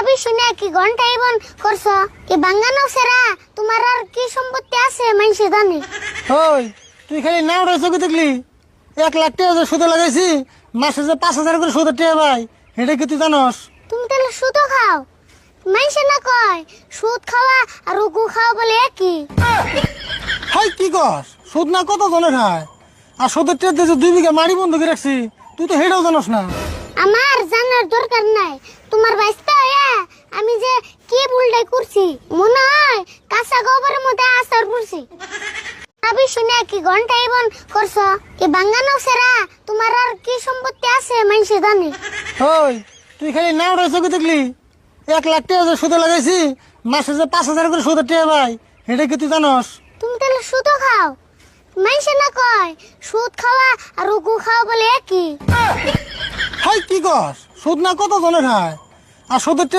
ভাবি শুনে কি ঘন্টাই বন করছো কি বাঙ্গানো সেরা তোমার আর কি সম্পত্তি আছে মানুষে জানে। ওই তুই খালি না ওটা চোখে দেখলি 1 লাখ টাকা যে সুদে লাগাইছি, মাসে যে 5,000 করে সুদের টাকা ভাই, এটা কি তুই জানস? তুমি তাহলে সুদও খাও? মানুষে না কয় সুদ খাওয়া আর উগু খাওয়া বলে একই। হাই কি কস? সুদ না কত জনে খায়, আর সুদের টাকা দিয়ে যে 2 বিঘা মাড়ি বন্ধ করে রাখছি, তুই তো হেটাও জানস না। আমার জানার দরকার নাই, তোমার বাইস্তা হইয়া আমি যে কি ভুলটাই করছি মনে হয় কাঁচা গোবরের মধ্যে আসার করছি। ভাবি শুনে কি ঘন্টাই বন করছো কি বাঙ্গানো সেরা তোমার আর কি সম্পত্তি আছে মানুষে জানে। ওই তুই খালি না ওটা চোখে দেখলি 1 লাখ টাকা যে সুদে লাগাইছি, মাসে যে 5,000 করে সুদের টাকা ভাই, এটা কি তুই জানস? তুমি তাহলে সুদও খাও? মানুষে না কয় সুদ খাওয়া আর উগু খাওয়া বলে একই। হাই কি কস? সুদ না কত জনে খায়, আর সুদের টাকা